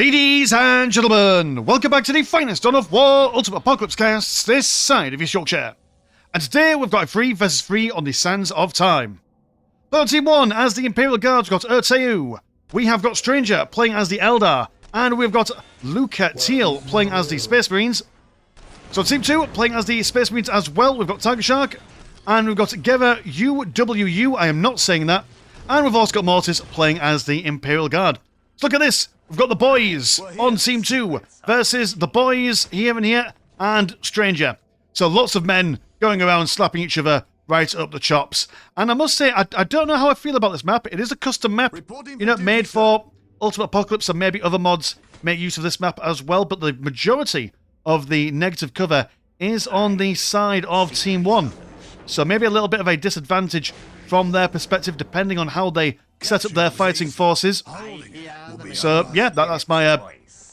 Ladies and gentlemen, welcome back to the finest Dawn of War Ultimate Apocalypse casts this side of East Yorkshire. And today we've got a 3 vs 3 on the Sands of Time. But on Team 1, as the Imperial Guards, we've got Urteu. We have got Stranger playing as the Eldar. And we've got Luca Teal playing as the Space Marines. So Team 2, playing as the Space Marines as well, we've got Tiger Shark. And we've got Geva UWU, I am not saying that. And we've also got Mortis playing as the Imperial Guard. So look at this. We've got the boys on Team 2 versus the boys here and here and Stranger. So lots of men going around slapping each other right up the chops. And I must say, I don't know how I feel about this map. It is a custom map, you know, made for Ultimate Apocalypse, and maybe other mods make use of this map as well. But the majority of the negative cover is on the side of Team 1. So maybe a little bit of a disadvantage from their perspective, depending on how they set up their fighting forces. So, yeah, that's my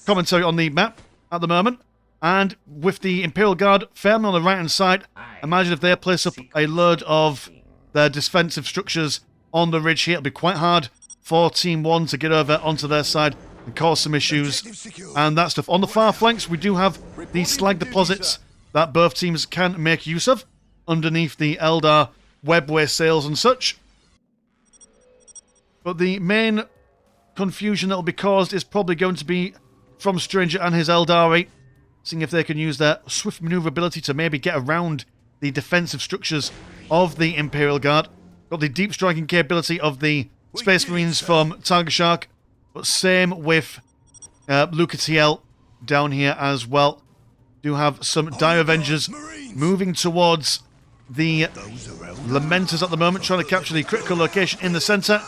commentary on the map at the moment. And with the Imperial Guard firmly on the right-hand side, imagine if they place up a load of their defensive structures on the ridge here. It'll be quite hard for Team 1 to get over onto their side and cause some issues and that stuff. On the far flanks, we do have these slag deposits that both teams can make use of underneath the Eldar webway sails and such. But the main confusion that will be caused is probably going to be from Stranger and his Eldari, seeing if they can use their swift maneuverability to maybe get around the defensive structures of the Imperial Guard. Got the deep striking capability of the Space Marines from Tiger Shark, but same with Luca TL down here as well. Do have some Dire Avengers moving towards the Lamenters at the moment, trying to capture the critical location in the centre.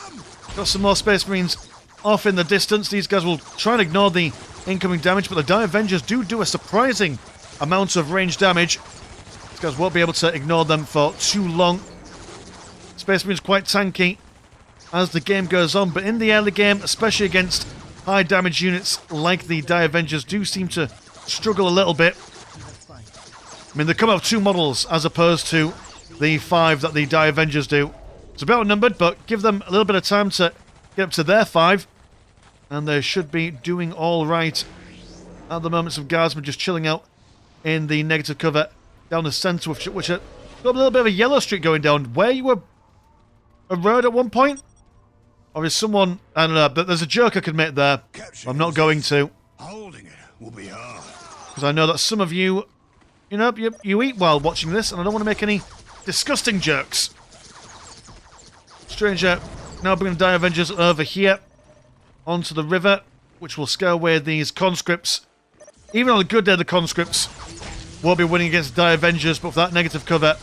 Got some more Space Marines off in the distance. These guys will try and ignore the incoming damage, but the Dire Avengers do a surprising amount of range damage. These guys won't be able to ignore them for too long. Space Marines quite tanky as the game goes on, but in the early game, especially against high damage units like the Dire Avengers, do seem to struggle a little bit. I mean, they come out of 2 models as opposed to the 5 that the Dire Avengers do. It's a bit outnumbered, but give them a little bit of time to get up to their 5, and they should be doing all right. At the moment, some guardsmen just chilling out in the negative cover down the centre, which got a little bit of a yellow streak going down. Where you were a road at one point? Or is someone... I don't know, but there's a joke I could make there. I'm not going to. Holding it will be hard. Because I know that some of you, you know, you eat while watching this, and I don't want to make any disgusting jokes. Stranger now bringing the Dire Avengers over here onto the river, which will scare away these conscripts. Even on a good day, the conscripts won't be winning against the Dire Avengers, but with that negative cover,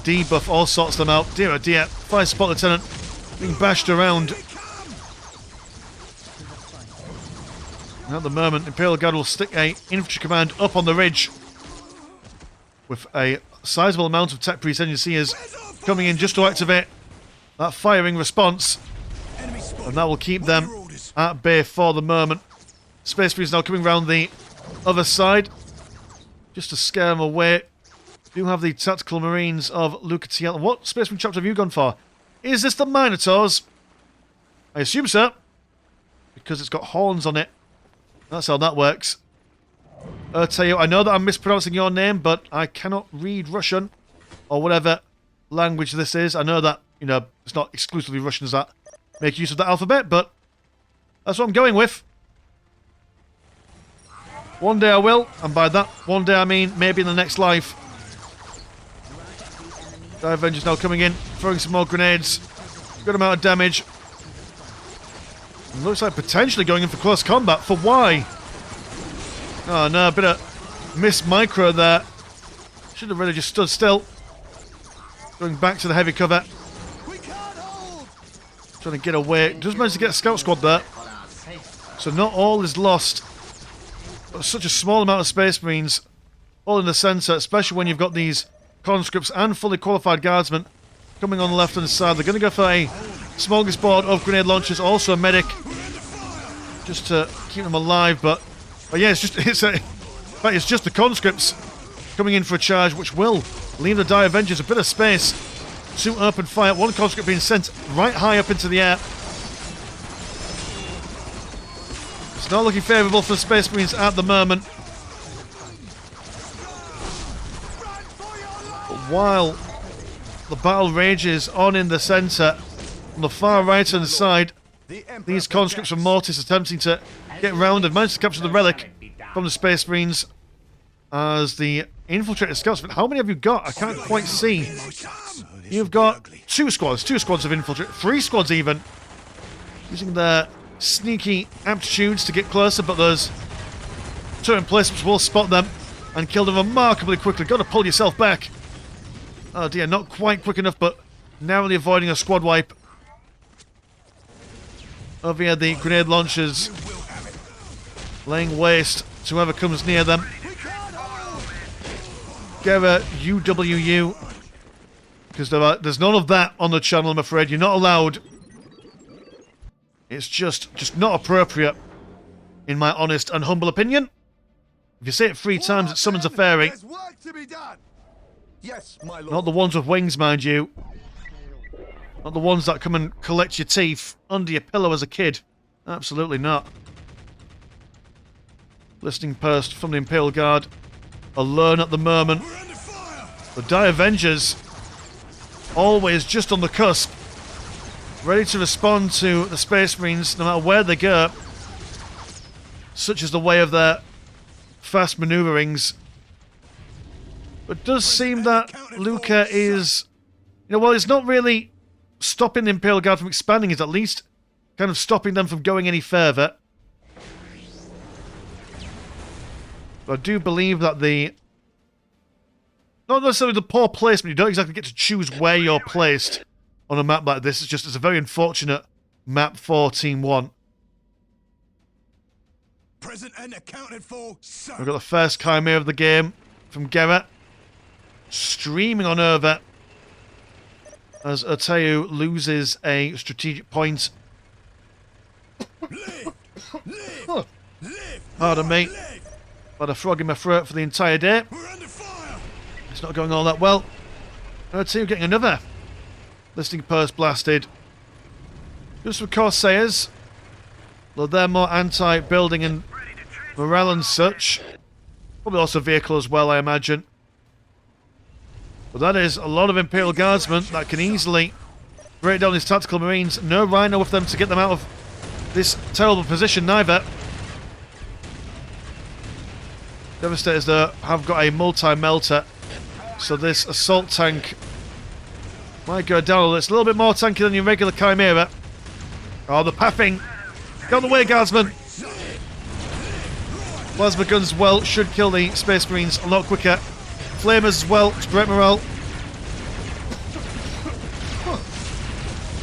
debuff all sorts them out. Dear oh dear, Fire Spot Lieutenant being bashed around. And at the moment, Imperial Guard will stick a infantry command up on the ridge with a sizable amount of tech pre-engineers coming in just to activate that firing response, and that will keep them at bay for the moment. Space Marines now coming around the other side just to scare them away. Do have the Tactical Marines of Luca TL. What Space Marine chapter have you gone for? Is this the Minotaurs? I assume so, because it's got horns on it. That's how that works. Urteu, I know that I'm mispronouncing your name, but I cannot read Russian or whatever language this is. I know that, you know, it's not exclusively Russians that make use of that alphabet, but that's what I'm going with. One day I will, and by that one day I mean maybe in the next life. Dire Avengers now coming in, throwing some more grenades. Good amount of damage. It looks like potentially going in for close combat. For why? Oh no, a bit of miss micro there. Should have really just stood still. Going back to the heavy cover. Trying to get away. Does manage to get a scout squad there. So not all is lost. But such a small amount of Space Marines all in the centre, especially when you've got these conscripts and fully qualified guardsmen coming on the left-hand side. They're going to go for a smorgasbord of grenade launchers, also a medic, just to keep them alive. But yeah, it's just the conscripts coming in for a charge, which will leave the Dire Avengers a bit of space to open fire. One conscript being sent right high up into the air. It's not looking favourable for the Space Marines at the moment. But while the battle rages on in the centre, on the far right hand side, these conscripts from Mortis attempting to get round and manage to capture the relic from the Space Marines as the infiltrated scouts. But how many have you got? I can't quite see. You've got two squads of infiltrate, 3 squads even, using their sneaky aptitudes to get closer, but those turret placements will spot them and kill them remarkably quickly. Got to pull yourself back. Oh dear, not quite quick enough, but narrowly avoiding a squad wipe. Over here, the grenade launchers laying waste to whoever comes near them. Gera, UWU. Because there's none of that on the channel, I'm afraid. You're not allowed. It's just not appropriate, in my honest and humble opinion. If you say it 3 times, it summons a fairy. Yes, my lord. Not the ones with wings, mind you. Not the ones that come and collect your teeth under your pillow as a kid. Absolutely not. Listening post from the Imperial Guard. Alone at the moment. The Die Avengers, always just on the cusp. Ready to respond to the Space Marines no matter where they go. Such is the way of their fast maneuverings. But it does seem that Luca is... well, it's not really stopping the Imperial Guard from expanding, it's at least kind of stopping them from going any further. But I do believe that the... not necessarily the poor placement, you don't exactly get to choose where you're placed on a map like this. It's a very unfortunate map for Team 1. Present and accounted for, sir. We've got the first Chimera of the game from Gera. Streaming on over as Ateu loses a strategic point. Pardon me. Had a frog in my throat for the entire day. It's not going all that well. Ateu getting another listening post blasted. Just for Corsairs. Though they're more anti-building and morale and such. Probably also vehicle as well, I imagine. But that is a lot of Imperial Guardsmen that can easily break down these tactical marines. No Rhino with them to get them out of this terrible position neither. Devastators though have got a multi-melter. So this assault tank might go down a little. It's a little bit more tanky than your regular Chimera. Oh, the pathing. Get out of the way, Guardsmen. Plasma guns, well, should kill the Space Marines a lot quicker. Flamers as well, to break morale.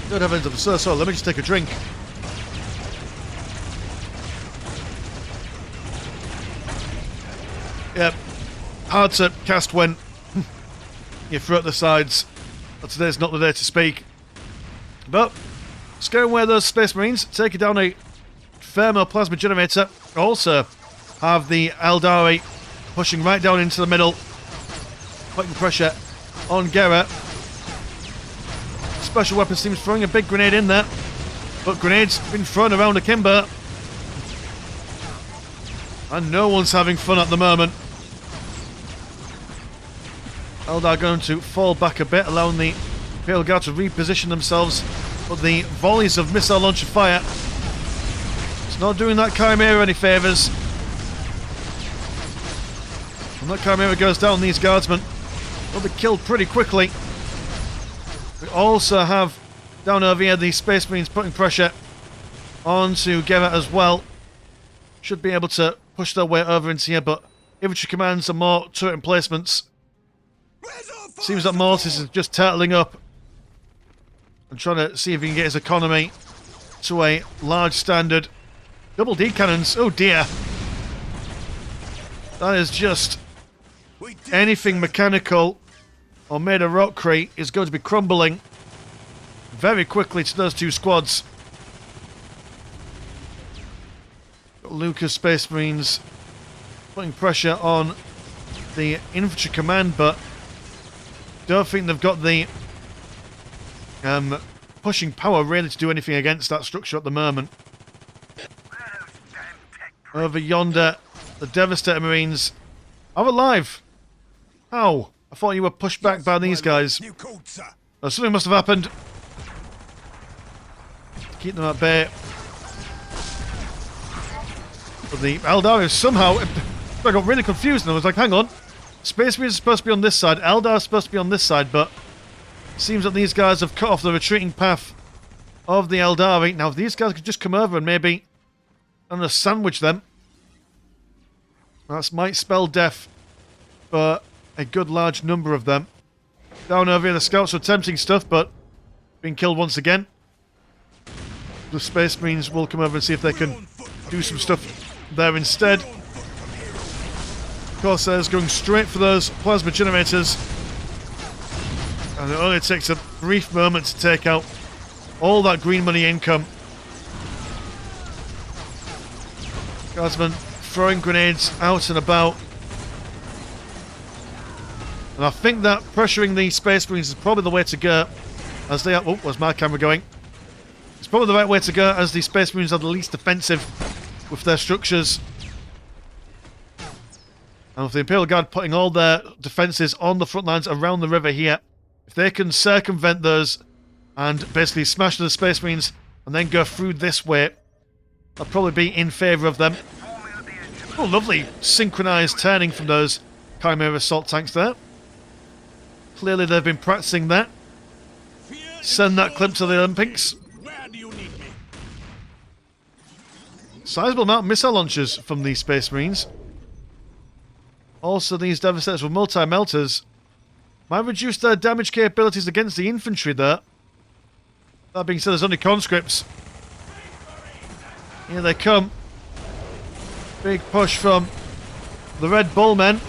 Good heavens, I'm so sorry. Let me just take a drink. Yep. Hard to cast when you throw at the sides. But today's not the day to speak. But, scaring away those Space Marines, taking down a thermoplasma generator. Also, have the Eldari pushing right down into the middle. Putting pressure on Gera. Special weapons team's throwing a big grenade in there. But grenades been thrown around akimbo. And no one's having fun at the moment. Eldar going to fall back a bit, allowing the Imperial Guard to reposition themselves. But the volleys of missile launcher fire, it's not doing that Chimera any favours. When that Chimera goes down, these Guardsmen will be killed pretty quickly. We also have down over here the Space Marines putting pressure onto Gera as well. Should be able to push their way over into here, but infantry commands and more turret emplacements. Seems that Mortis is just turtling up and trying to see if he can get his economy to a large standard. Double D cannons, oh dear. That is just anything mechanical or made of rockcrete is going to be crumbling very quickly to those two squads. Got Lucas Space Marines putting pressure on the infantry command, but don't think they've got the pushing power really to do anything against that structure at the moment. Over yonder, the Devastator Marines are alive. How? I thought you were pushed back by these guys. New code, sir. Oh, something must have happened. Keep them at bay. But the Eldar somehow... I got really confused and I was like, hang on. Space Marines are supposed to be on this side. Eldar is supposed to be on this side, but... It seems that these guys have cut off the retreating path of the Eldari. Now, if these guys could just come over and maybe... and sandwich them. That might spell death for a good large number of them. Down over here, the scouts are attempting stuff, but being killed once again. The Space Marines will come over and see if they can do some stuff there instead. Corsairs going straight for those plasma generators. And it only takes a brief moment to take out all that green money income. Guardsmen throwing grenades out and about. And I think that pressuring the Space Marines is probably the way to go. As they are... Oh, where's my camera going? It's probably the right way to go as the Space Marines are the least defensive with their structures. And with the Imperial Guard putting all their defences on the front lines around the river here, if they can circumvent those and basically smash the Space Marines and then go through this way, I'll probably be in favour of them. Oh, lovely synchronised turning from those Chimera assault tanks there. Clearly they've been practicing that. Send that clip to the Olympics. Where do you need me? Sizable amount of missile launchers from these Space Marines. Also, these Devastators with multi-melters might reduce their damage capabilities against the infantry there. That being said, there's only conscripts. Here they come. Big push from the Red Bull men.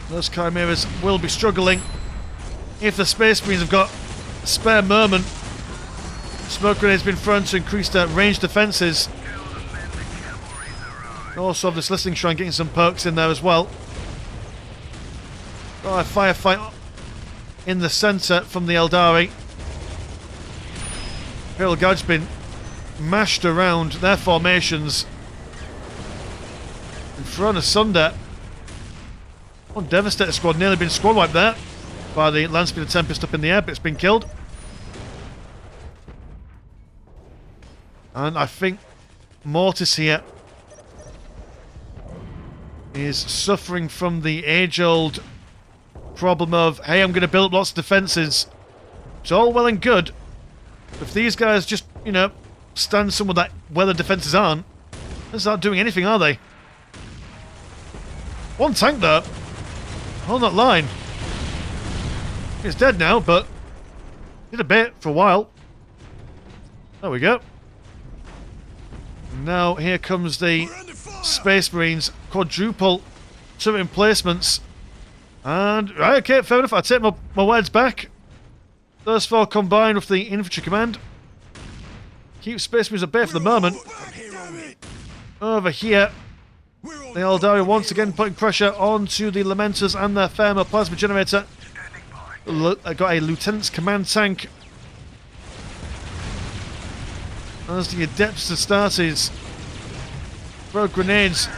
Those Chimeras will be struggling. If the Space Marines have got a spare moment, smoke grenades been thrown to increase their range defences. Also have this listening shrine getting some perks in there as well. Oh, a firefight in the centre from the Eldari. Imperial Guard's been mashed around their formations and thrown asunder. One Devastator squad nearly been squad wiped there by the Landspeeder Tempest up in the air, but it's been killed. And I think Mortis here is suffering from the age-old problem of, hey, I'm going to build up lots of defences. It's all well and good. If these guys just, you know, stand somewhere that where the defences aren't, they're not doing anything, are they? One tank though, on that line. It's dead now, but did a bit for a while. There we go. Now here comes the Space Marines, quadruple turret emplacements. And, right, okay, fair enough, I take my words back. Those four combined with the infantry command. Keep Space Marines at bay for the moment. Over here, the Eldari once again putting pressure onto the Lamenters and their thermal plasma generator. Got a Lieutenant's command tank. As the Adepts Astartes throw grenades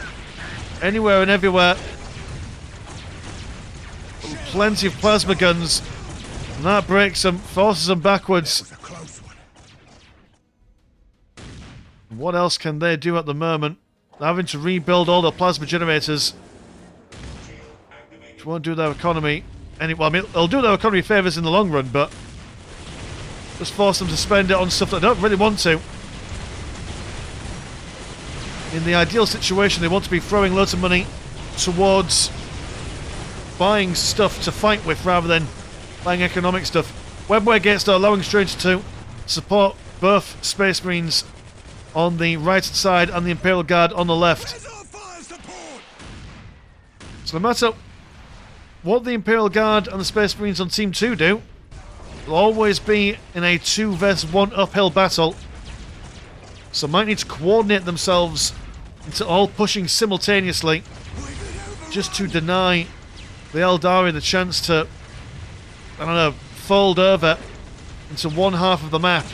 anywhere and everywhere. Plenty of plasma guns. And that breaks them, forces them backwards. What else can they do at the moment? They're having to rebuild all their plasma generators, which won't do their economy any. Well, I mean, it'll do their economy favours in the long run, but just force them to spend it on stuff that they don't really want to. In the ideal situation, they want to be throwing loads of money towards buying stuff to fight with rather than buying economic stuff. Webware Gates are allowing strangers to support both Space Marines on the right side and the Imperial Guard on the left. So no matter what the Imperial Guard and the Space Marines on Team 2 do, they'll always be in a 2 vs 1 uphill battle. So might need to coordinate themselves into all pushing simultaneously just to deny the Eldari the chance to, I don't know, fold over into one half of the map.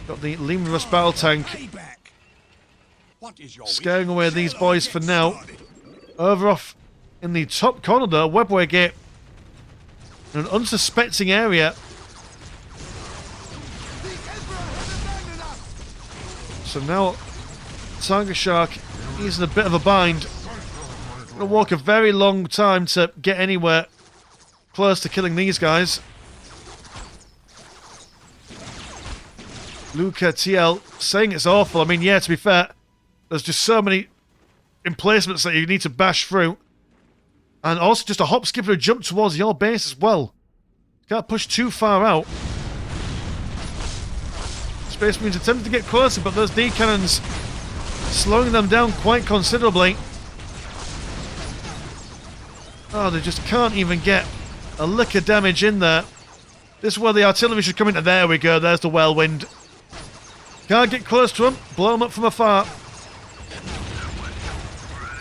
Got the Lemurus battle tank Payback. What is your scaring wish? away these Shall I boys get for now. started? Over off in the top corner though, webway gate. In an unsuspecting area. So now Tiger Shark, he's in a bit of a bind. Gonna walk a very long time to get anywhere close to killing these guys. Luca TL saying it's awful. I mean, yeah, to be fair, there's just so many emplacements that you need to bash through. And also just a hop, skip, and a jump towards your base as well. Can't push too far out. Space Marines attempting to get closer, but those D cannons slowing them down quite considerably. Oh, they just can't even get a lick of damage in there. This is where the artillery should come in. There we go, there's the whirlwind. Can't get close to them, blow them up from afar.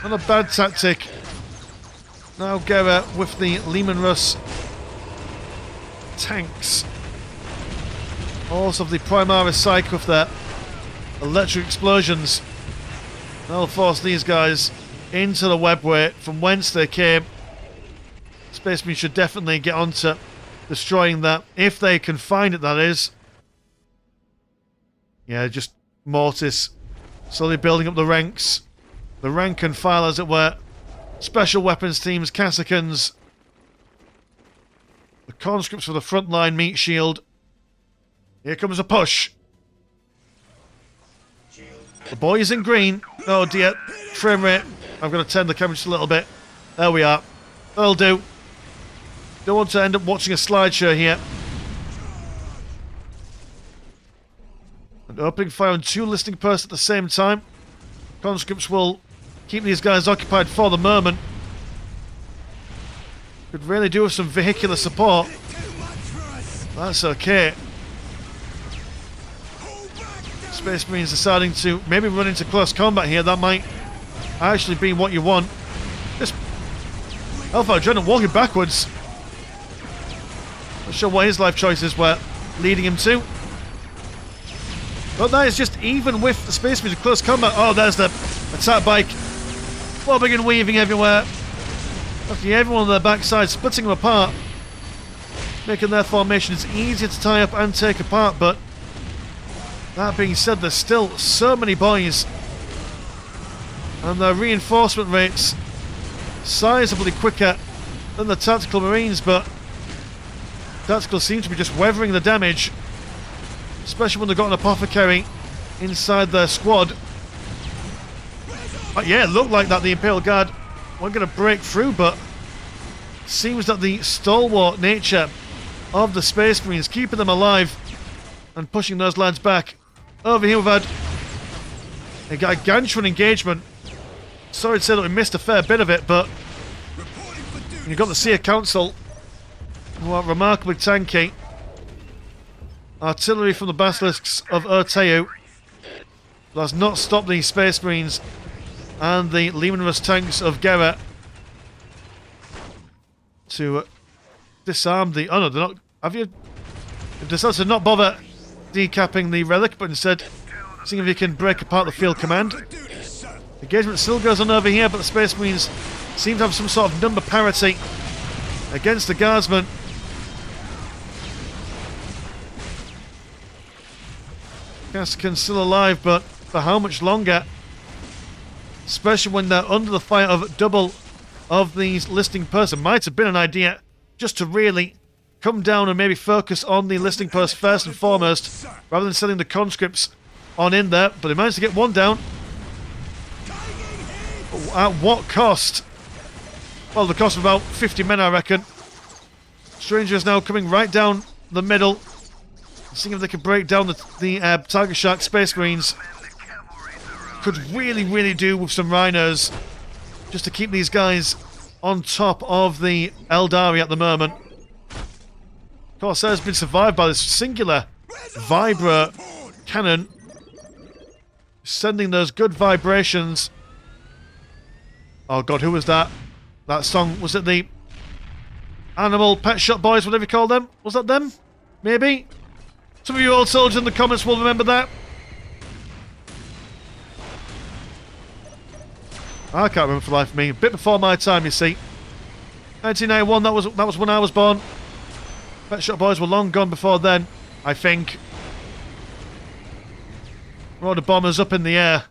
Not a bad tactic. Now Gera with the Lemurus tanks. Also the Primaris Psych with their electric explosions. That'll force these guys into the webway from whence they came. Space Marines should definitely get onto destroying that, if they can find it, that is. Yeah, just Mortis slowly building up the ranks. The rank and file, as it were. Special weapons teams, Cassicans. The conscripts for the frontline meat shield. Here comes a push. The boys in green. Oh dear. Frame rate. I'm going to turn the camera just a little bit. There we are. That'll do. Don't want to end up watching a slideshow here. And opening fire on two listing posts at the same time. Conscripts will keep these guys occupied for the moment. Could really do with some vehicular support. That's okay. Space Marines deciding to maybe run into close combat here. That might actually be what you want. This Alpha Adrenaline walking backwards. Not sure what his life choices were leading him to. But that is just even with the Space Marines in close combat. Oh, there's the attack bike. Bobbing and weaving everywhere. Actually, everyone on their backside, splitting them apart. Making their formations easier to tie up and take apart, but that being said, there's still so many boys. And their reinforcement rates sizably quicker than the Tactical Marines, but Tactical seem to be just weathering the damage. Especially when they've got an Apothecary inside their squad. Yeah, it looked like that the Imperial Guard weren't going to break through, but seems that the stalwart nature of the Space Marines keeping them alive and pushing those lads back. Over here we've had a gargantuan engagement. Sorry to say that we missed a fair bit of it, but you've got the Seer Council, who are remarkably tanky. Artillery from the Basilisks of Urteu does not stop the Space Marines and the Lemurus tanks of Gera to disarm the... Oh no, they're not... Have you... They've decided to not bother decapping the relic, but instead seeing if you can break apart the field command. Engagement still goes on over here, but the Space Marines seem to have some sort of number parity against the Guardsmen. Cassican's still alive, but for how much longer? Especially when they're under the fire of double of these listing posts. It might have been an idea just to really come down and maybe focus on the listing post first and foremost, rather than sending the conscripts on in there. But they managed to get one down. At what cost? Well, the cost of about 50 men, I reckon. Strangers now coming right down the middle. Seeing if they can break down the Tiger Shark Space Marines. Could really do with some rhinos just to keep these guys on top of the Eldari at the moment. Corsair's been survived by this singular Vibra cannon, sending those good vibrations. Oh god, who was that? That song, was it the Animal Pet Shop Boys, whatever you call them? Was that them? Maybe? Some of you old soldiers in the comments will remember that. I can't remember for the life of me. A bit before my time, you see. 1991, that was when I was born. Pet Shop Boys were long gone before then, I think. All the bombers up in the air.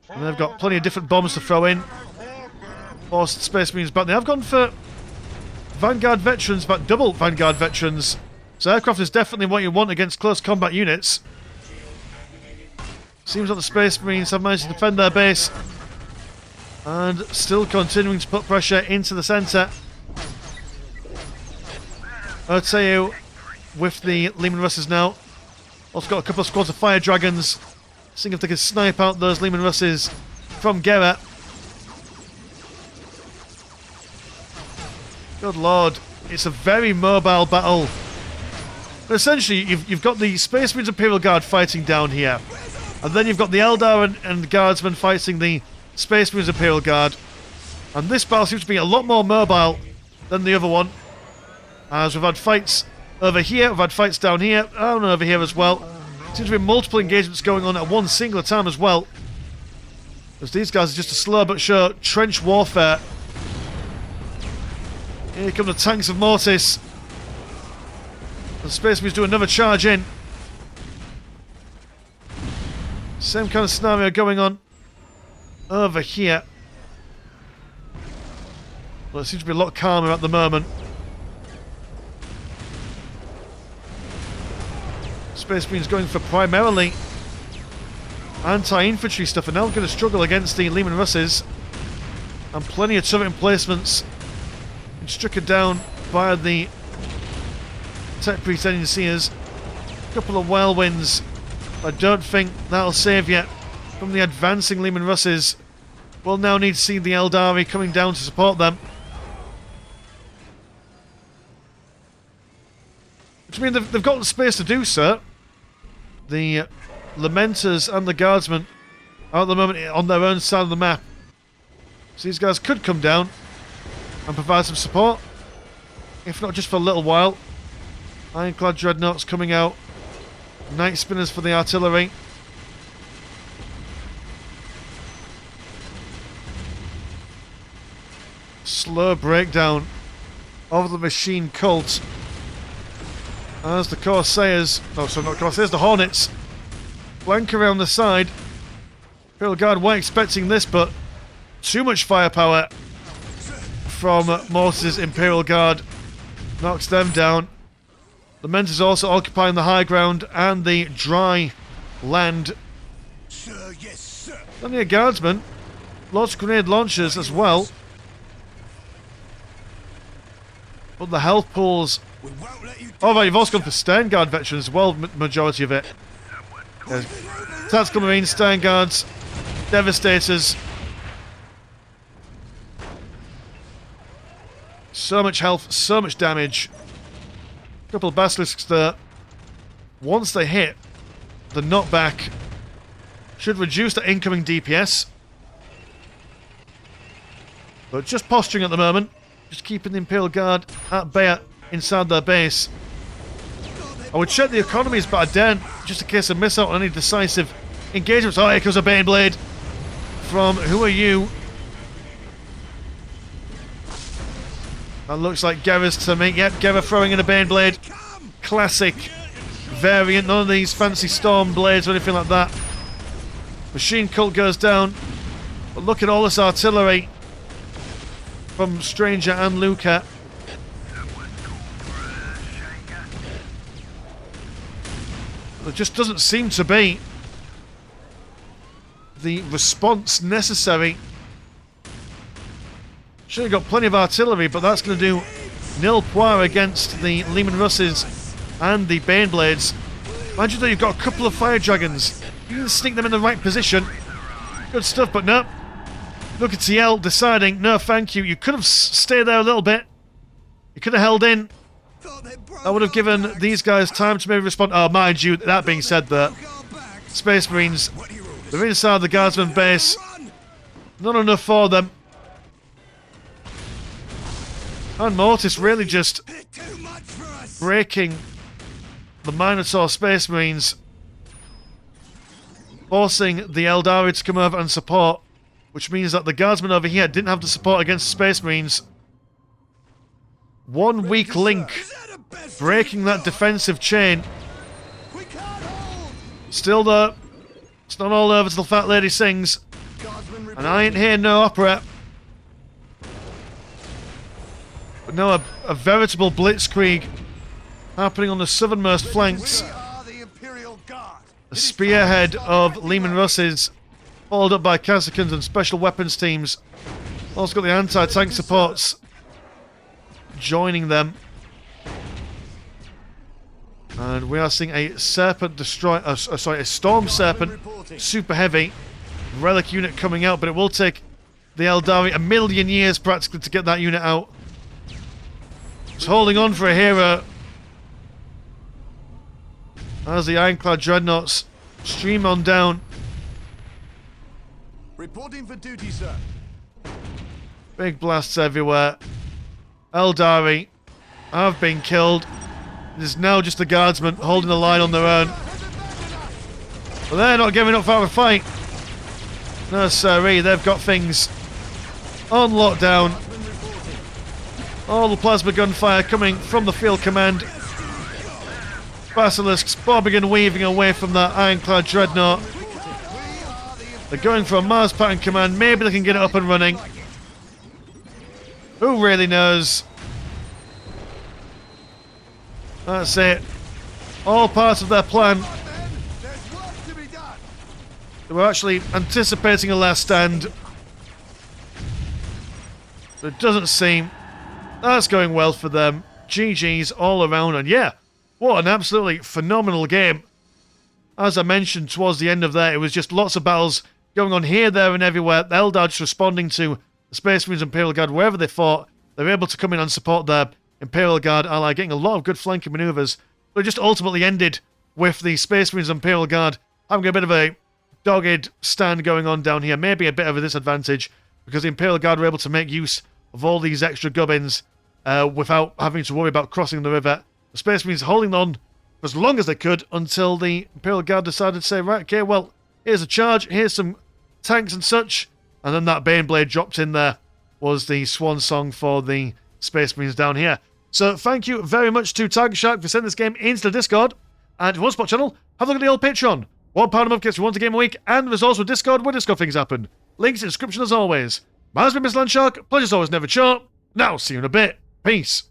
And they've got plenty of different bombs to throw in. Forced Space Marines back there. I've gone for Vanguard veterans, but double Vanguard veterans. So aircraft is definitely what you want against close combat units. Seems like the Space Marines have managed to defend their base. And still continuing to put pressure into the centre. I'll tell you, with the Lehman Russes now. Also got a couple of squads of Fire Dragons. Seeing if they can snipe out those Lehman Russes from Gerra. Good lord, it's a very mobile battle. But essentially, you've got the Space Marines Imperial Guard fighting down here. And then you've got the Eldar and Guardsmen fighting the Space Marines Imperial Guard. And this battle seems to be a lot more mobile than the other one. As we've had fights over here, we've had fights down here, and over here as well. Seems to be multiple engagements going on at one singular time as well. Because these guys are just a slow but sure trench warfare. Here come the tanks of Mortis. And Space Marines do another charge in. Same kind of scenario going on over here. Well, it seems to be a lot calmer at the moment. Space Marines going for primarily anti-infantry stuff, and now going to struggle against the Lehman Russes. And plenty of turret emplacements stricken down by the tech pretending seers. A couple of whirlwinds. I don't think that'll save you from the advancing Lehman Russes. We'll now need to see the Eldari coming down to support them. Which means they've got the space to do so. The Lamenters and the Guardsmen are at the moment on their own side of the map. So these guys could come down and provide some support. If not just for a little while. Ironclad Dreadnoughts coming out. Night Spinners for the artillery. Slow breakdown of the machine cult. As the Corsairs, no, sorry, not Corsairs, the Hornets flank around the side. Imperial Guard weren't expecting this, but too much firepower from Mortis' Imperial Guard knocks them down. The Mentors also occupying the high ground and the dry land. Sir, yes, sir. Plenty of Guardsmen, lots of grenade launchers as well. But the health pools. Oh, right, you've also gone for Stern Guard veterans as well, majority of it. Tactical Marines, Stern Guards, Devastators. So much health, so much damage. A couple of Basilisks there. Once they hit, the knockback should reduce the incoming DPS. But just posturing at the moment. Just keeping the Imperial Guard at bay inside their base. I would check the economies, but I daren't, just in case I miss out on any decisive engagements. Oh, here comes a Baneblade from who are you? That looks like Gerra's to me. Yep, Gerra throwing in a Baneblade. Classic variant. None of these fancy storm blades or anything like that. Machine Cult goes down. But look at all this artillery from Stranger and Luca. There just doesn't seem to be the response necessary. Should have got plenty of artillery, but that's going to do nil poir against the Lehman Russes and the Baneblades. Imagine though you've got a couple of Fire Dragons. You can sneak them in the right position. Good stuff, but no. Look at TL deciding, no thank you. You could have stayed there a little bit. You could have held in. That would have given these guys time to maybe respond. Oh, mind you, that being said there, Space Marines, they're inside the Guardsman base. Not enough for them. And Mortis really just breaking the Minotaur Space Marines, forcing the Eldari to come over and support, which means that the guardsmen over here didn't have to support against the Space Marines. One weak link, breaking that defensive chain. Still though, it's not all over till the Fat Lady sings. And I ain't hearing no opera. But no, a veritable blitzkrieg happening on the southernmost flanks. The spearhead of Lehman Russ's, followed up by Kazakhans and special weapons teams. Also got the anti-tank supports joining them. And we are seeing a Serpent destroy, a Storm Serpent, super heavy relic unit coming out, but it will take the Eldari a million years practically to get that unit out. It's holding on for a hero as the Ironclad Dreadnoughts stream on down. Reporting for duty, sir. Big blasts everywhere. Eldari have been killed. It is now just the guardsmen holding the line on their own. But they're not giving up for a fight. No siree, they've got things on lockdown. All the plasma gunfire coming from the field command. Basilisks bobbing and weaving away from that Ironclad Dreadnought. They're going for a Mars pattern command. Maybe they can get it up and running. Who really knows? That's it. All part of their plan. They were actually anticipating a last stand. But it doesn't seem that's going well for them. GG's all around. And yeah, what an absolutely phenomenal game. As I mentioned towards the end of there, it was just lots of battles going on here, there, and everywhere. The Eldar just responding to the Space Marines and Imperial Guard wherever they fought. They were able to come in and support their Imperial Guard ally, getting a lot of good flanking maneuvers. But it just ultimately ended with the Space Marines and Imperial Guard having a bit of a dogged stand going on down here. Maybe a bit of a disadvantage because the Imperial Guard were able to make use of all these extra gubbins without having to worry about crossing the river. The Space Marines holding on for as long as they could until the Imperial Guard decided to say, right, okay, well, here's a charge, here's some tanks and such. And then that Baneblade dropped in there was the swan song for the Space Marines down here. So thank you very much to Tiger Shark for sending this game into the Discord. And if you want to support the channel, have a look at the old Patreon. £1 a month gets you 1 game a week, and there's also Discord where Discord things happen. Links in the description as always. My name's been Mr. Landshark, pleasure's always never short. Now, see you in a bit. Peace.